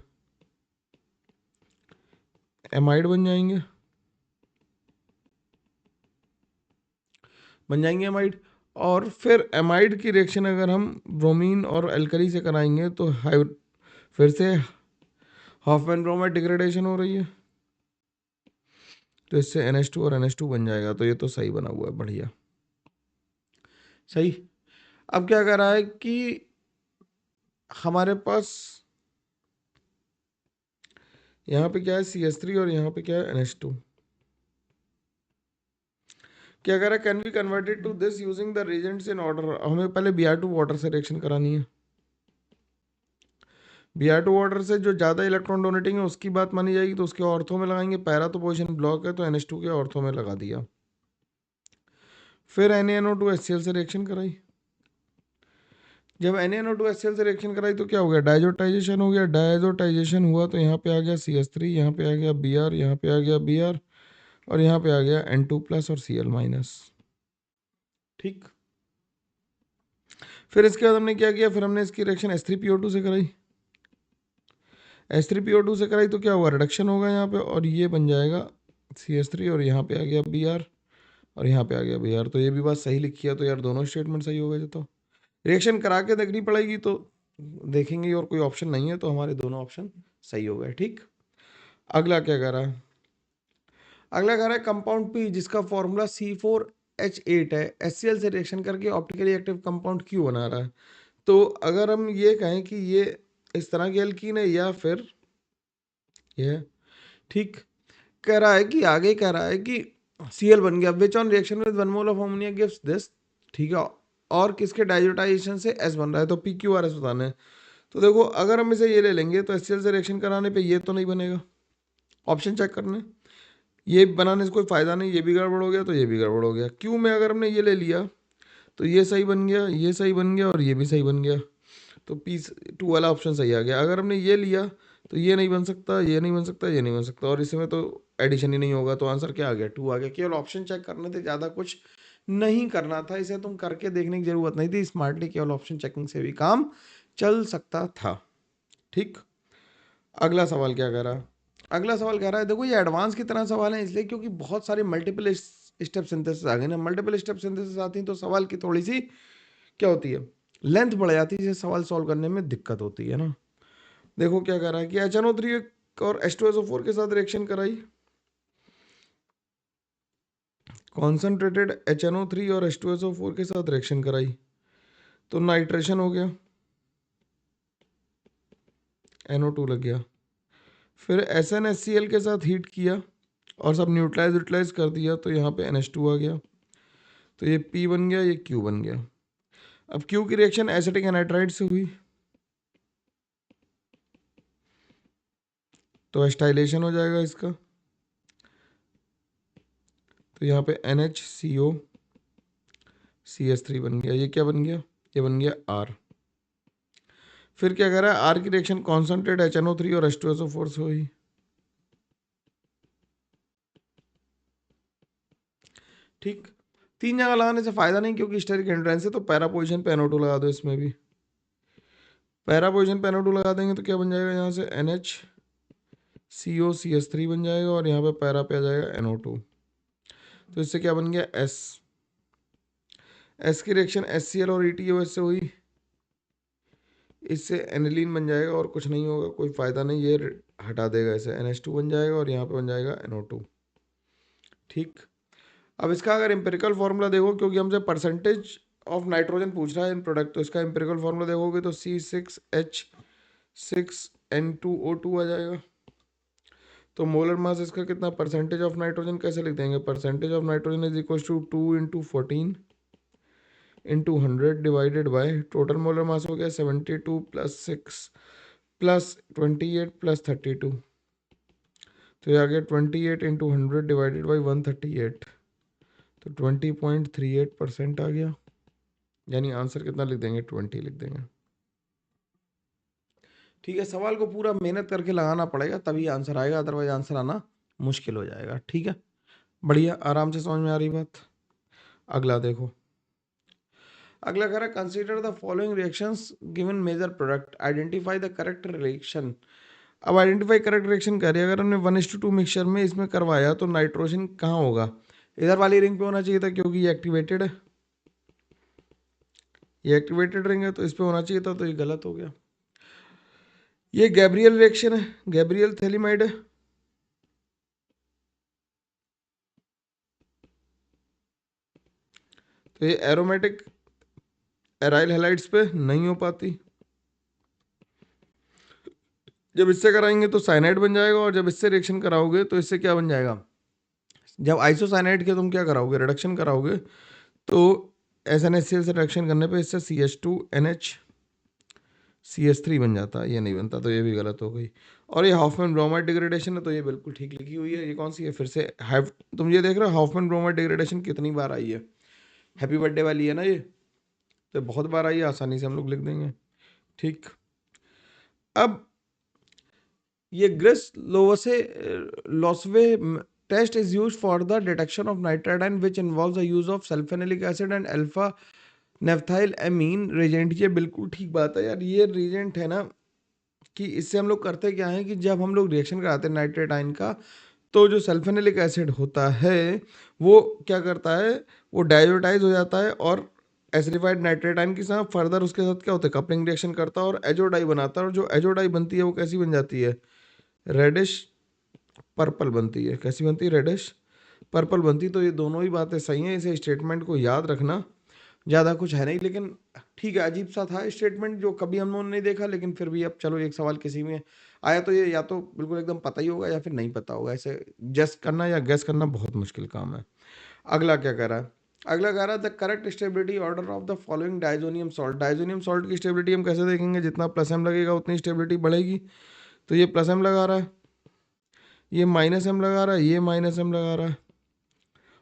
एमाइड बन जाएंगे, बन जाएंगे एमाइड। और फिर एमाइड की रिएक्शन अगर हम ब्रोमीन और एल्कली से कराएंगे तो फिर से हॉफमैन ब्रोमाइड डिग्रेडेशन हो रही है, तो इससे NH2 और NH2 बन जाएगा, तो ये तो सही बना हुआ है, बढ़िया सही। अब क्या कर रहा है कि हमारे पास यहाँ पे क्या है CH3 और यहाँ पे क्या है NH2, क्या कह रहा है can be converted to this using the reagents in order, हमें पहले Br2 वाटर से रिएक्शन करानी है, Br2 वाटर से जो ज़्यादा इलेक्ट्रॉन डोनेटिंग है उसकी बात मानी जाएगी, तो उसके ऑर्थो में लगाएंगे, पैरा तो पोजीशन ब्लॉक है तो NH2 के ऑर्थो में लगा दिया, फिर NaNO2 HCl से रिएक्शन कराई, जब NaNO2 HCl से रिएक्शन कराई तो क्या हो गया, डायजोटाइजेशन हो गया, डायजोटाइजेशन हुआ तो यहाँ पे आ गया CH3, यहाँ पे आ गया Br, यहाँ पे आ गया Br, और यहाँ पे आ गया N2 प्लस और Cl माइनस, ठीक। फिर इसके बाद हमने क्या किया, फिर हमने इसकी रिएक्शन H3PO2 से कराई, H3PO2 से कराई तो क्या हुआ, रिडक्शन होगा यहाँ पे, और ये बन जाएगा CH3, और यहाँ पे आ गया Br, और यहाँ पे आ गया Br। तो ये भी बात सही लिखी है, तो यार दोनों स्टेटमेंट सही हो गए। तो रिएक्शन करा के देखनी पड़ेगी, तो देखेंगे, और कोई ऑप्शन नहीं है, तो हमारे दोनों ऑप्शन सही हो गए। ठीक, अगला क्या कह रहा है, अगला कह रहा है कंपाउंड पी जिसका फॉर्मूला C4H8 है, HCl से रिएक्शन करके ऑप्टिकली एक्टिव कंपाउंड क्यों बना रहा है। तो अगर हम ये कहें कि ये इस तरह की एल्कीन है या फिर ये, ठीक, कह रहा है कि आगे कह रहा है कि Cl बन गया, which on reaction with 1 mole of ammonia gives this, ठीक है, और किसके डाइजोटाइजेशन से S बन रहा है, तो PQRS बताना है। तो देखो अगर हम इसे ये ले लेंगे तो HCl से रिएक्शन कराने पे ये तो नहीं बनेगा, ऑप्शन चेक करने, ये बनाने से कोई फायदा नहीं, ये भी गड़बड़ हो गया तो ये भी गड़बड़ हो गया। क्यों में अगर हमने ये ले लिया तो ये सही बन गया, ये सही बन गया, और ये भी सही बन गया, तो P2 वाला ऑप्शन सही आ गया। अगर हमने ये लिया तो ये नहीं बन सकता, ये नहीं बन सकता, ये नहीं बन सकता, और इसमें तो एडिशन ही नहीं होगा, तो आंसर क्या आ गया, 2 आ गया। केवल ऑप्शन चेक करने थे, ज़्यादा कुछ नहीं करना था, इसे तुम करके देखने की जरूरत नहीं थी, स्मार्टली केवल ऑप्शन चेकिंग से भी काम चल सकता था। ठीक, अगला सवाल क्या कह रहा है, अगला सवाल कह रहा है, देखो ये एडवांस की तरह सवाल है इसलिए क्योंकि बहुत सारे मल्टीपल स्टेप सिंथेसिस आ गए ना, मल्टीपल स्टेप सिंथेसिस आती हैं तो सवाल की थोड़ी सी क्या होती है, लेंथ बढ़ जाती है, जिससे सवाल सॉल्व करने में दिक्कत होती है ना। देखो क्या कह रहा है कि HNO3 और H2SO4 के साथ रिएक्शन कराई, कॉन्सेंट्रेटेड HNO3 और H2SO4 के साथ रिएक्शन कराई, तो नाइट्रेशन हो गया, NO2 लग गया, फिर SnHCl के साथ हीट किया और सब न्यूट्रलाइज यूटिलाइज कर दिया, तो यहाँ पे NH2 आ गया, तो ये P बन गया, ये Q बन गया। अब Q की रिएक्शन एसिटिक एनाइट्राइड से हुई तो एस्टाइलेशन हो जाएगा इसका, तो यहाँ पे NHCO CH3 बन गया, ये क्या बन गया, ये बन गया R। फिर क्या कह रहा है, R की रिएक्शन कॉन्सेंट्रेट HNO3 और H2SO4 से हुई, ठीक, 3 जगह लगाने से फायदा नहीं क्योंकि स्टेरिक एंट्रेंस है, तो पैरा पोजीशन पे NO2 लगा दो, इसमें भी पैरा पोजीशन पे NO2 लगा देंगे तो क्या बन जाएगा, यहाँ से NHCO CH3 बन जाएगा, और यहाँ पे पैरा पे आ जाएगा NO2, तो इससे क्या बन गया S की रिएक्शन HCl और ETOH से हुई, इससे एनिलीन बन जाएगा, और कुछ नहीं होगा, कोई फायदा नहीं, ये हटा देगा, इसे NH2 बन जाएगा, और यहाँ पे बन जाएगा NO2। ठीक, अब इसका अगर एम्पिरिकल फार्मूला देखो, क्योंकि हमसे परसेंटेज ऑफ नाइट्रोजन पूछ रहा है इन प्रोडक्ट, तो इसका एम्पिरिकल फार्मूला देखोगे तो C6H6N2O2 आ जाएगा। तो मोलर मास इसका कितना, परसेंटेज ऑफ नाइट्रोजन कैसे लिख देंगे, percentage of nitrogen is equal to 2 × 14 × 100 divided by total molar mass हो गया 72 + 6 + 28 + 32, तो ये आ गया 28 × 100 डिवाइडेड बाई 138, तो 20.38% आ गया, यानी आंसर कितना लिख देंगे, 20 लिख देंगे। ठीक है, सवाल को पूरा मेहनत करके लगाना पड़ेगा तभी आंसर आएगा, अदरवाइज आंसर आना मुश्किल हो जाएगा। ठीक है, बढ़िया, आराम से समझ में आ रही बात। अगला देखो, अगला कह रहा है consider the following reactions given major product, identify the correct reaction. अब आइडेंटिफाई करेक्ट रिएक्शन कह रही है, अगर हमने 1:2 मिक्सचर में इसमें करवाया तो नाइट्रोजन कहाँ होगा, इधर वाली रिंग पे होना चाहिए था क्योंकि ये एक्टिवेटेड है, ये एक्टिवेटेड रिंग है, तो इस पे होना चाहिए था, तो ये गलत हो गया। ये गैब्रियल रिएक्शन है, गैब्रियल थैलीमाइड है, तो ये एरोमेटिक एराइल हैलाइड्स पे नहीं हो पाती, जब इससे कराएंगे तो साइनाइड बन जाएगा, और जब इससे रिएक्शन कराओगे तो इससे क्या बन जाएगा, जब आइसोसाइनाइड के तुम क्या कराओगे, रिडक्शन कराओगे, तो SnHCl से रिडक्शन करने पे इससे CH2NH CH3 बन जाता, ये नहीं बनता, तो ये भी गलत हो गई। और ये हॉफमैन ब्रोमाइड डिग्रेडेशन है, तो ये बिल्कुल ठीक लिखी हुई है। ये कौन सी है, फिर से तुम ये देख रहे हो हॉफमैन ब्रोमाइड डिग्रेडेशन कितनी बार आई है, हैप्पी बर्थडे वाली है ना ये, तो बहुत बार आई है, आसानी से हम लोग लिख देंगे। ठीक, अब ये Griess Ilosvay Ilosvay test is use for the detection of nitride which involve the use of sulphanilic acid and alpha naphthyl amine reagent. ये बिल्कुल ठीक बात है यार, ये रेजेंट है ना कि इससे हम लोग करते क्या है कि जब हम लोग रिएक्शन कराते हैं नाइट्रेट आयन का, तो जो सल्फेनिलिक एसिड होता है वो क्या करता है, वो डायोटाइज हो जाता है और एसिडिफाइड नाइट्रेट आयन के साथ फर्दर उसके साथ क्या होता है, कपलिंग रिएक्शन करता है और एजोडाई बनाता है। और जो एजोडाई बनती है वो कैसी बन जाती है, रेडिश पर्पल बनती है। कैसी बनती है, रेडिश पर्पल बनती। तो ये दोनों ही बातें सही हैं, इसे स्टेटमेंट को याद रखना, ज़्यादा कुछ है नहीं, लेकिन ठीक है, अजीब सा था स्टेटमेंट जो कभी हम लोगों ने नहीं देखा, लेकिन फिर भी अब चलो एक सवाल किसी में आया तो ये या तो बिल्कुल एकदम पता ही होगा या फिर नहीं पता होगा। ऐसे जस करना या गैस करना बहुत मुश्किल काम है। अगला क्या कह रहा है, अगला कह रहा है the correct stability order of the following diazonium salt. Diazonium salt की स्टेबिलिटी हम कैसे देखेंगे, जितना प्लस एम लगेगा उतनी स्टेबिलिटी बढ़ेगी। तो ये प्लस एम लगा रहा है, ये माइनस एम लगा रहा है, ये माइनस एम लगा रहा है,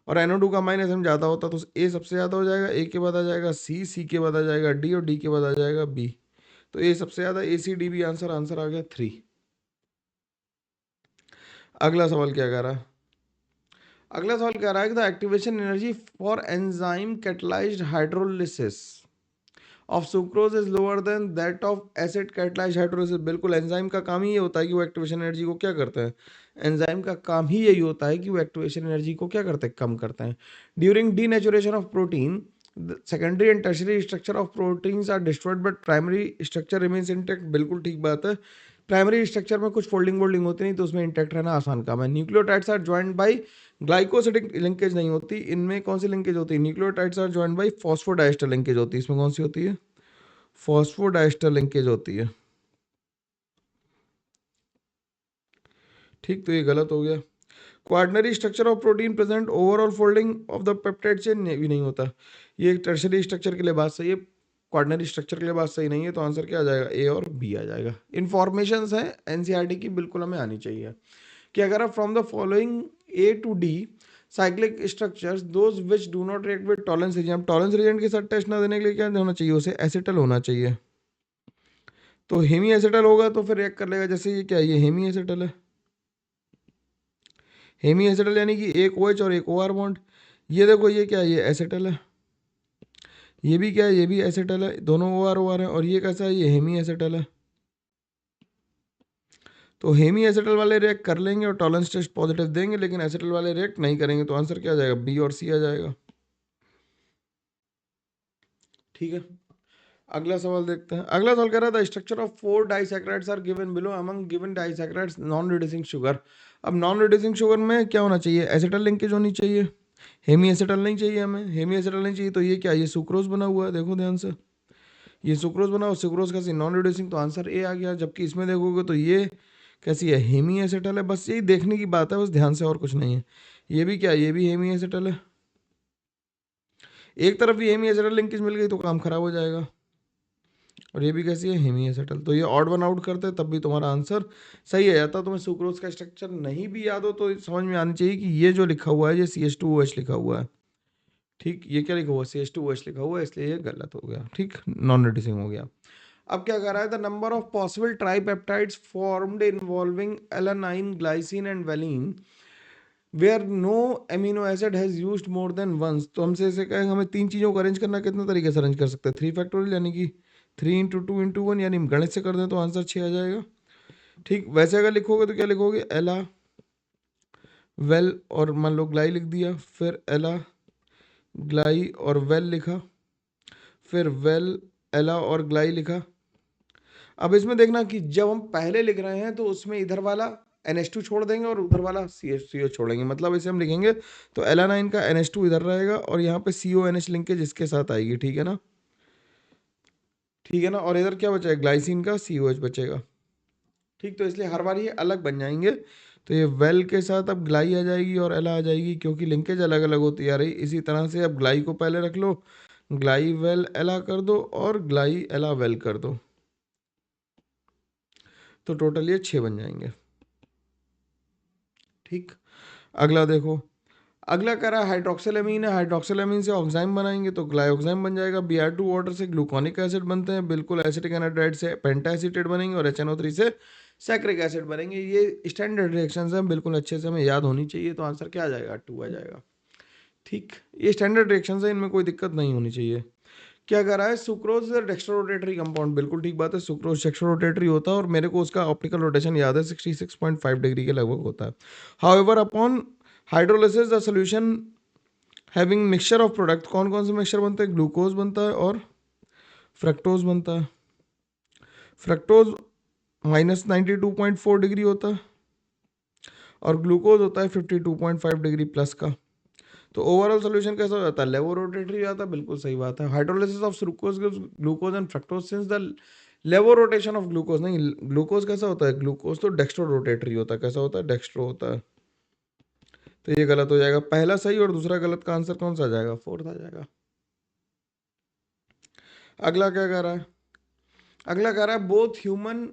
और NO2 का माइनस एम ज़्यादा होता तो ए सबसे ज़्यादा हो जाएगा, ए के बाद आ जाएगा सी के बाद आ जाएगा डी, और डी के बाद आ जाएगा बी। तो ए सबसे ज़्यादा, ACDB आंसर, आंसर आ गया 3। अगला सवाल क्या कह रहा है, अगला सवाल कह रहा है कि the activation energy for enzyme catalysed hydrolysis of sucrose is lower than that of acid catalysed hydrolysis. बिल्कुल, एंजाइम का काम ही ये होता है कि वो एक्टिवेशन एनर्जी को क्या करते हैं, एंजाइम का काम ही यही होता है कि वो एक्टिवेशन एनर्जी को क्या करते हैं, कम करते हैं। During denaturation of protein secondary and tertiary structure of proteins are destroyed but primary structure remains intact. बिल्कुल ठीक बात है, प्राइमरी स्ट्रक्चर में कुछ फोल्डिंग वोल्डिंग होती नहीं, तो उसमें इंटैक्ट रहना आसान काम है। Nucleotides are joined by glycosidic linkage नहीं होती, इनमें कौन सी लिंकेज होती है, nucleotides are joined by phosphodiester linkage होती है। इसमें कौन सी होती है, फॉस्फोडाइस्टर लिंकेज होती है। ठीक, तो ये गलत हो गया। Quaternary structure of protein present overall folding of the peptide chain भी नहीं होता। ये टर्शरी स्ट्रक्चर के लिए बात सही है, क्वार्टनरी स्ट्रक्चर के लिए बात सही नहीं है। तो आंसर क्या आ जाएगा, ए और बी आ जाएगा। इन्फॉर्मेशन है एनसीईआरटी की, बिल्कुल हमें आनी चाहिए कि अगर from the following A to D cyclic structures those which do not react with Tollens reagent. Tollens reagent के साथ टेस्ट ना देने के लिए क्या होना चाहिए, उसे एसिटल होना चाहिए। तो हेमी एसिटल होगा तो फिर रिएक्ट कर लेगा। जैसे ये क्या है, ये हेमी एसिटल है, हेमी एसिटल यानी कि एक OH और एक OR बॉन्ड। ये देखो ये क्या है, ये एसिटल है, ये भी क्या है, ये भी एसिटल है, दोनों OR OR है। और ये कैसा है, ये हेमी एसिटल है। तो हेमी एसिटल वाले रिएक्ट कर लेंगे और टॉलरेंस टेस्ट पॉजिटिव देंगे, लेकिन एसिटल वाले रिएक्ट नहीं करेंगे। तो आंसर क्या आ जाएगा, बी और सी आ जाएगा। ठीक है, अगला सवाल देखते हैं। अगला सवाल कह रहा था structure of 4 disaccharides are given below among given disaccharides non reducing sugar. अब नॉन रिड्यूसिंग शुगर में क्या होना चाहिए, एसिटल लिंकेज होनी चाहिए, हेमी एसिटल नहीं चाहिए हमें, हेमी एसिटल नहीं चाहिए। तो ये क्या, ये सुक्रोज बना हुआ है, देखो ध्यान से, ये सुक्रोज बना और सुक्रोज का नॉन रिड्यूसिंग, तो आंसर ए आ गया। जबकि इसमें देखोगे तो ये कैसी है, हेमी एसिटल है। बस यही देखने की बात है, बस ध्यान से, और कुछ नहीं है। ये भी क्या है, ये भी हेमी एसिटल है। एक तरफ भी हेमी एसिटल लिंकेज मिल गई तो काम खराब हो जाएगा। और ये भी कैसी है, हेमी एसिटल। तो ये ऑड वन आउट करते हैं तब भी तुम्हारा आंसर सही आ जाता। तुम्हें सुक्रोज का स्ट्रक्चर नहीं भी याद हो तो समझ में आनी चाहिए कि ये जो लिखा हुआ है ये CH2OH लिखा हुआ है। ठीक, ये क्या लिखा हुआ है, CH2OH लिखा हुआ है, इसलिए ये गलत हो गया। ठीक, नॉन रिड्यूसिंग हो गया। अब क्या कर रहा है, the number of possible tripeptides formed involving alanine glycine and valine where no amino acid has used more than once. तो हमसे ऐसे कहेंगे हमें तीन चीज़ों को अरेंज करना, कितने तरीके से अरेंज कर सकते हैं, 3 फैक्टोरियल यानी कि 3 × 2 × 1, यानी गणित से कर दें तो आंसर 6 आ जाएगा। ठीक, वैसे अगर लिखोगे तो क्या लिखोगे, एला वेल और मान लो ग्लाई लिख दिया, फिर एला ग्लाई और वेल लिखा, फिर वेल एला और ग्लाई लिखा। अब इसमें देखना कि जब हम पहले लिख रहे हैं तो उसमें इधर वाला NH2 छोड़ देंगे और उधर वाला CH छोड़ेंगे। मतलब इसे हम लिखेंगे तो एलानाइन का NH2 इधर रहेगा और यहाँ पे CONH लिंकेज इसके साथ आएगी। ठीक है ना, ठीक है ना। और इधर क्या बचेगा, ग्लाइसिन का COH बचेगा। ठीक, तो इसलिए हर बार ये अलग बन जाएंगे। तो ये वेल के साथ अब ग्लाई आ जाएगी और एला आ जाएगी, क्योंकि लिंकेज अलग अलग होती आ रही। इसी तरह से अब ग्लाई को पहले रख लो, ग्लाई वेल एला कर दो और ग्लाई एला वेल कर दो, तो टोटल ये 6 बन जाएंगे। ठीक, अगला देखो, अगला कह रहा है हाइड्रोक्सिलामीन है, हाइड्रोक्सिलामीन से ऑक्साइम बनाएंगे तो ग्लाइऑक्साइम बन जाएगा। Br2 वाटर से ग्लूकोनिक एसिड बनते हैं, बिल्कुल। एसिटिक एनाइड्राइड से पेंटाएसीटेट बनेंगे और HNO3 से सैक्रिक एसिड बनेंगे। ये स्टैंडर्ड रिएक्शंस हैं, बिल्कुल अच्छे से हमें याद होनी चाहिए। तो आंसर क्या आ जाएगा, 2 आ जाएगा। ठीक, ये स्टैंडर्ड रिएक्शंस हैं, इनमें कोई दिक्कत नहीं होनी चाहिए क्या कर रहा है, सुक्रोज डेक्स्ट्रोरोटेटरी कंपाउंड, बिल्कुल ठीक बात है, सुक्रोज डेक्स्ट्रोरोटेटरी होता है और मेरे को उसका ऑप्टिकल रोटेशन याद है 66.5 डिग्री के लगभग होता है। However upon hydrolysis the solution having mixture of product, कौन कौन से मिक्सचर बनते हैं, ग्लूकोज बनता है और फ्रक्टोज बनता है। फ्रक्टोज -92.4 डिग्री होता है और ग्लूकोज होता है 52.5 डिग्री प्लस का। तो ओवरऑल सोल्यूशन कैसा हो जाता है, लेवो रोटेटरी जाता है, बिल्कुल सही बात है। Hydrolysis of sucrose gives glucose and fructose since the लेवो रोटेशन ऑफ ग्लूकोज, नहीं ग्लूकोज कैसा होता है, ग्लूकोज तो डेक्स्ट्रो रोटेटरी होता है, कैसा होता है, डेक्स्ट्रो होता है। तो ये गलत हो जाएगा, पहला सही और दूसरा गलत का आंसर कौन सा आ जाएगा, फोर्थ आ जाएगा। अगला क्या कह रहा है, अगला कह रहा है both human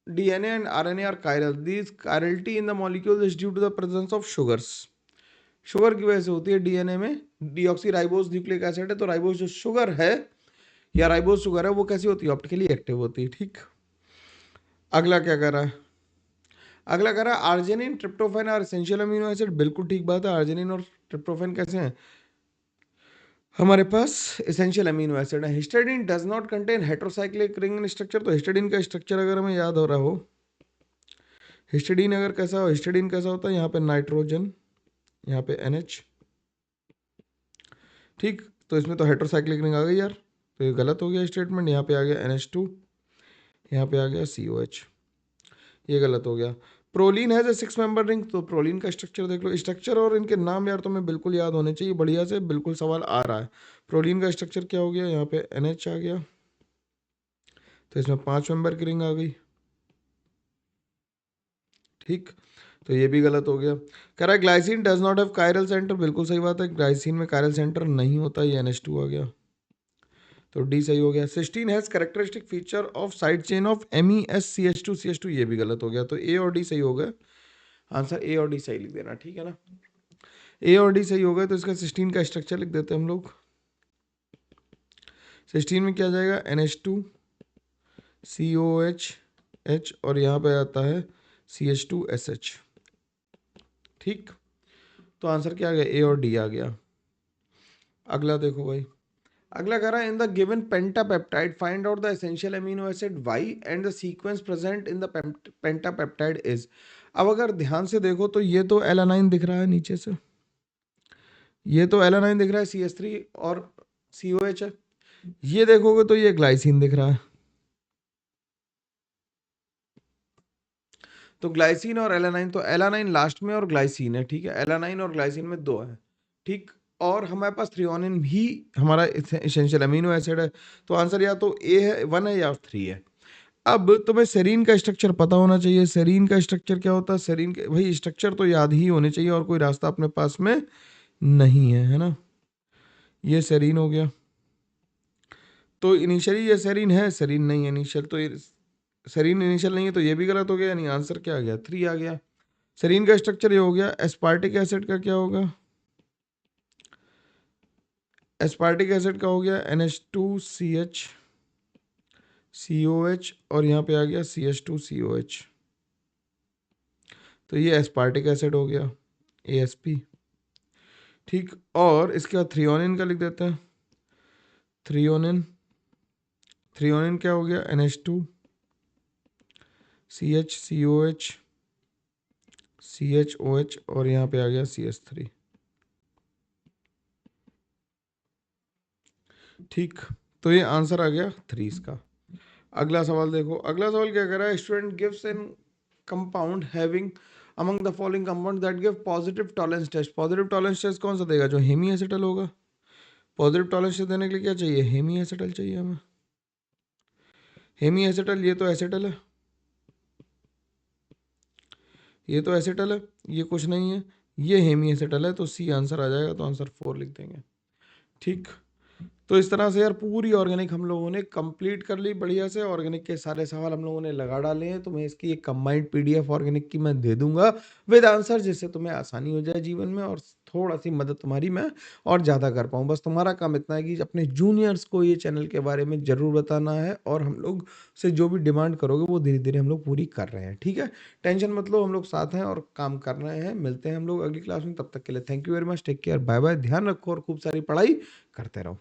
DNA and RNA are chiral. These chirality in the molecule is due to the presence of sugars. Sugar की वजह से होती है डीएनए में, डीऑक्सी राइबोज न्यूक्लिक एसिड है, तो राइबोज जो शुगर है या राइबोज शुगर है वो कैसी होती है, ऑप्टिकली एक्टिव होती है, ठीक। अगला क्या कर रहा है, अगला कर रहा है आर्जिनिन ट्रिप्टोफैन और एसेंशियल अमीनो एसिड, बिल्कुल ठीक बात है, आर्जिनिन और ट्रिप्टोफैन कैसे हैं, हमारे पास एसेंशियल अमीनो एसिड है। हिस्टाडीन does not contain heterocyclic ring structure, तो हिस्टाडीन का स्ट्रक्चर अगर हमें याद हो रहा हो, हिस्टाडीन अगर कैसा हो, हिस्टाडीन कैसा होता है, यहाँ पे नाइट्रोजन, यहाँ पे NH, ठीक। तो इसमें तो हेट्रोसाइक्लिक रिंग आ गई यार, तो ये गलत हो गया स्टेटमेंट, यहाँ पे आ गया NH2, यहाँ पे आ गया COH, ये गलत हो गया। प्रोलीन है 6 मेंबर रिंग, तो प्रोलीन का स्ट्रक्चर देख लो, स्ट्रक्चर और इनके नाम यार तुम्हें बिल्कुल याद होने चाहिए, बढ़िया से, बिल्कुल सवाल आ रहा है। प्रोलीन का स्ट्रक्चर क्या हो गया, यहाँ पे NH आ गया, तो इसमें 5 मेंबर की रिंग आ गई, ठीक। तो ये भी गलत हो गया। कह रहा है glycine does not have chiral centre, बिल्कुल सही बात है, ग्लाइसिन में कायरल सेंटर नहीं होता, ये NH2 आ गया, तो डी सही हो गया। Cysteine has characteristic feature of side chain of MEsCH2CH2, ये भी गलत हो गया, तो ए और डी सही हो गया, आंसर ए और डी सही लिख देना, ठीक है ना। ए और डी सही हो गए, तो इसका सिस्टीन का स्ट्रक्चर लिख देते हैं हम लोग। सिस्टीन में क्या आ जाएगा, NH2 COH H और यहाँ पे आता है CH2SH, ठीक। तो आंसर क्या आ गया, ए और डी आ गया। अगला देखो भाई, अगला कह रहा है in the given pentapeptide find out the essential amino acid Y and the sequence present in the pentapeptide is. अब अगर ध्यान से देखो तो ये तो एलानाइन दिख रहा है नीचे से, ये तो एलानाइन दिख रहा है, CH3 और COH है। ये देखोगे तो ये ग्लाइसिन दिख रहा है, तो ग्लाइसिन और एलानाइन, तो एलानाइन लास्ट में और ग्लाइसिन है, ठीक है, एलानाइन और ग्लाइसिन में दो है, ठीक। और हमारे पास थ्रियोनिन भी हमारा एसेंशियल अमीनो एसिड है, तो आंसर या तो ए है, 1 है, या 3 है। अब तुम्हें सेरीन का स्ट्रक्चर पता होना चाहिए, सेरीन का स्ट्रक्चर क्या होता है, सेरीन के भाई स्ट्रक्चर तो याद ही होने चाहिए और कोई रास्ता अपने पास में नहीं है, है ना। ये सेरीन हो गया, तो इनिशियली ये सेरीन है, सेरीन नहीं है इनिशियल, तो सेरीन इनिशियल नहीं है, तो ये भी गलत हो गया, यानी आंसर क्या आ गया, 3 आ गया। सेरीन का स्ट्रक्चर ये हो गया। एस्पार्टिक एसिड का क्या होगा, एस्पार्टिक एसिड का हो गया NH2CH COH और यहाँ पे आ गया CH2COH, तो ये एस्पार्टिक एसिड हो गया ASP, ठीक। और इसके बाद थ्रियोनिन का लिख देते हैं, थ्रियोनिन, थ्रियोनिन क्या हो गया, NH2CH COH CHOH और यहाँ पे आ गया CH3, ठीक। तो ये आंसर आ गया 3 इसका। अगला सवाल देखो, अगला सवाल क्या कर रहा है, student gives an compound having among the following compound that give positive Tollens test. Positive Tollens test कौन सा देगा, जो हेमी एसिटल होगा। पॉजिटिव टॉलरेंस टेस्ट देने के लिए क्या चाहिए, हेमी एसिटल चाहिए हमें, हेमी एसिटल, ये तो एसिटल है, ये तो एसिटल है, ये कुछ नहीं है, ये हेमी एसिटल है, तो सी आंसर आ जाएगा, तो आंसर 4 लिख देंगे, ठीक। तो इस तरह से यार पूरी ऑर्गेनिक हम लोगों ने कंप्लीट कर ली बढ़िया से, ऑर्गेनिक के सारे सवाल हम लोगों ने लगा डाले हैं, तो मैं इसकी एक कंबाइंड PDF ऑर्गेनिक की मैं दे दूंगा विद आंसर, जिससे तुम्हें आसानी हो जाए जीवन में और थोड़ा सी मदद तुम्हारी मैं और ज़्यादा कर पाऊँ। बस तुम्हारा काम इतना है कि अपने जूनियर्स को ये चैनल के बारे में ज़रूर बताना है, और हम लोग से जो भी डिमांड करोगे वो धीरे धीरे हम लोग पूरी कर रहे हैं, ठीक है। टेंशन मत लो, हम लोग साथ हैं और काम कर रहे हैं। मिलते हैं हम लोग अगली क्लास में, तब तक के लिए thank you very much, take care, bye bye, ध्यान रखो और खूब सारी पढ़ाई करते रहो।